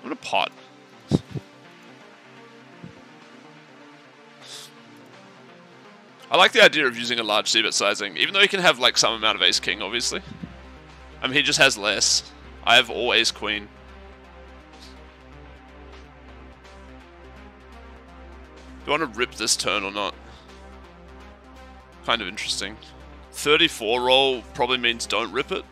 I'm gonna pot. I like the idea of using a large c-bet sizing, even though he can have like some amount of ace-king, obviously. I mean, he just has less. I have all ace-queen. Do I want to rip this turn or not? Kind of interesting. 34 roll probably means don't rip it.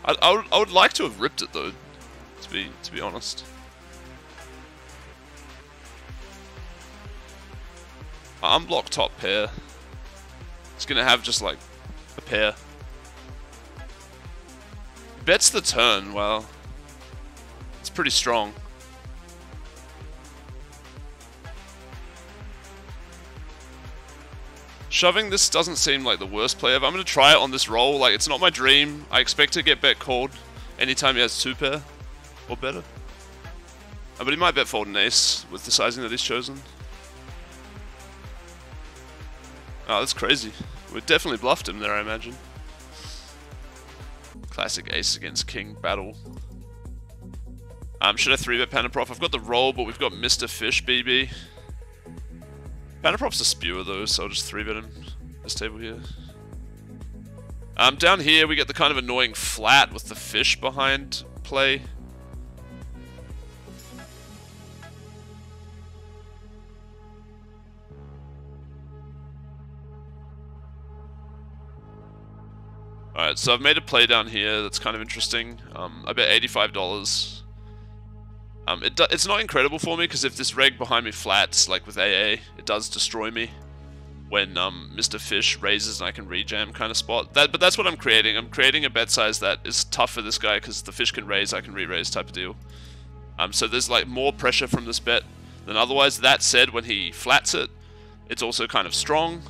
I would like to have ripped it though, to be honest. Unblock top pair. It's gonna have just like a pair. Bets the turn. Well, it's pretty strong. Shoving this doesn't seem like the worst play ever. I'm going to try it on this roll. Like, it's not my dream. I expect to get bet called anytime he has 2 pair or better. But he might bet fold an ace with the sizing that he's chosen. Oh, that's crazy. We definitely bluffed him there, I imagine. Classic ace against king battle. Should I 3-bet Panaprov? I've got the roll, but we've got Mr. Fish BB. Panaprov's a spewer though, so I'll just 3-bet him this table here. Down here we get the kind of annoying flat with the fish behind play. Alright, so I've made a play down here that's kind of interesting. I bet $85. It's not incredible for me, because if this reg behind me flats, like with AA, it does destroy me when Mr. Fish raises and I can rejam kind of spot. But that's what I'm creating. I'm creating a bet size that is tough for this guy, because the fish can raise, I can re-raise type of deal. So there's like more pressure from this bet than otherwise. That said, when he flats it, it's also kind of strong.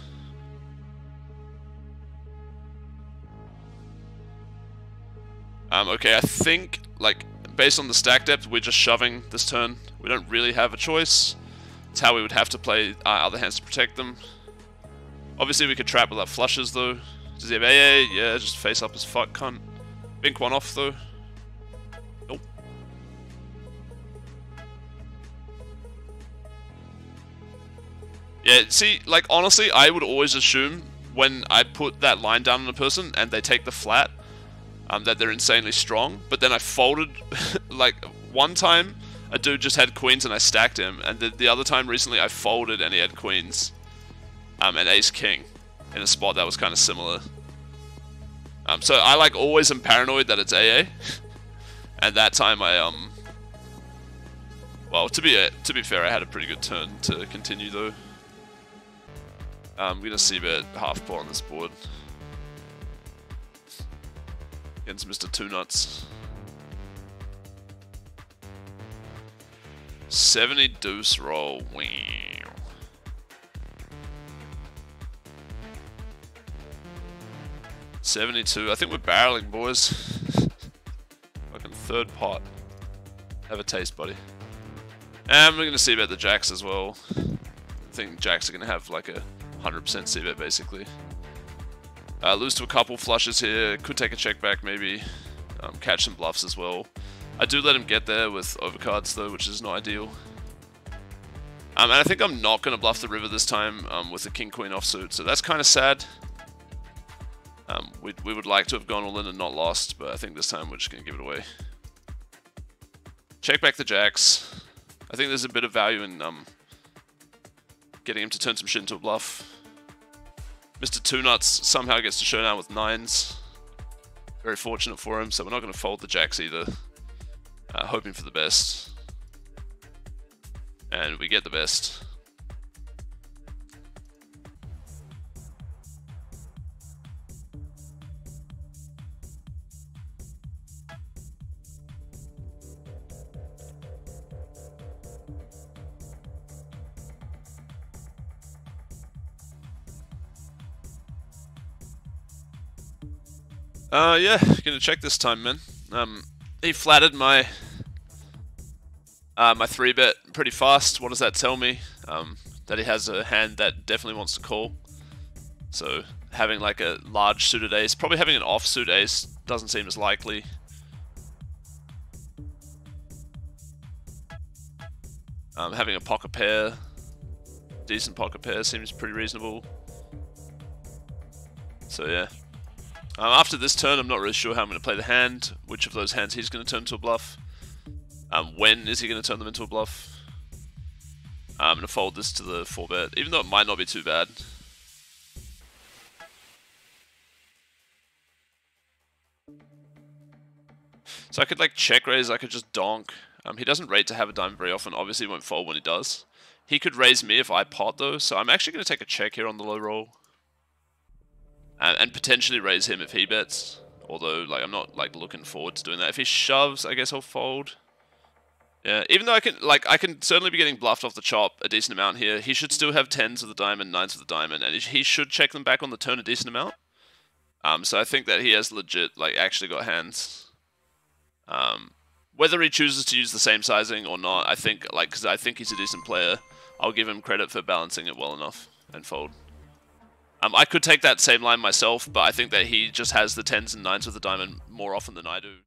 Okay, I think, like, based on the stack depth, we're just shoving this turn. We don't really have a choice. It's how we would have to play other hands to protect them. Obviously, we could trap without flushes, though. Does he have AA? Yeah, just face up as fuck, cunt. Bink one off, though. Nope. Yeah, see, like, honestly, I would always assume when I put that line down on a person and they take the flat, that they're insanely strong, but then I folded, like, one time a dude just had queens and I stacked him, and the other time recently I folded and he had queens, and ace-king in a spot that was kind of similar. So I, like, always am paranoid that it's AA, and that time I, well, to be fair, I had a pretty good turn to continue, though. I'm gonna c-bet half pot on this board. Against Mr. Two Nuts. 70 deuce roll. Wow. 72. I think we're barreling, boys. Fucking third pot. Have a taste, buddy. And we're gonna see about the jacks as well. I think jacks are gonna have like a 100% c-bet basically. Lose to a couple flushes here, could take a check back maybe, catch some bluffs as well. I do let him get there with overcards though, which is not ideal. And I think I'm not going to bluff the river this time with the king-queen offsuit, so that's kind of sad. We would like to have gone all in and not lost, but I think this time we're just going to give it away. Check back the jacks. I think there's a bit of value in getting him to turn some shit into a bluff. Mr. Two Nuts somehow gets to showdown with 9s. Very fortunate for him, so we're not going to fold the jacks either. Hoping for the best. And we get the best. Yeah, gonna check this time, man. He flattered my my 3-bet pretty fast. What does that tell me? That he has a hand that definitely wants to call. So having like a large suited ace, probably having an offsuit ace doesn't seem as likely. Having a pocket pair, decent pocket pair seems pretty reasonable. So yeah. After this turn, I'm not really sure how I'm going to play the hand, which of those hands he's going to turn into a bluff. When is he going to turn them into a bluff? I'm going to fold this to the 4-bet, even though it might not be too bad. So I could like check raise, I could just donk. He doesn't rate to have a diamond very often, obviously he won't fold when he does. He could raise me if I pot though, so I'm actually going to take a check here on the low roll. And potentially raise him if he bets. Although, like, I'm not like looking forward to doing that. If he shoves, I guess I'll fold. Yeah, even though I can certainly be getting bluffed off the chop a decent amount here. He should still have 10s of the diamond, 9s of the diamond, and he should check them back on the turn a decent amount. So I think that he has legit, like, actually got hands. Whether he chooses to use the same sizing or not, I think, like, because I think he's a decent player, I'll give him credit for balancing it well enough and fold. I could take that same line myself, but I think that he just has the 10s and 9s of the diamond more often than I do.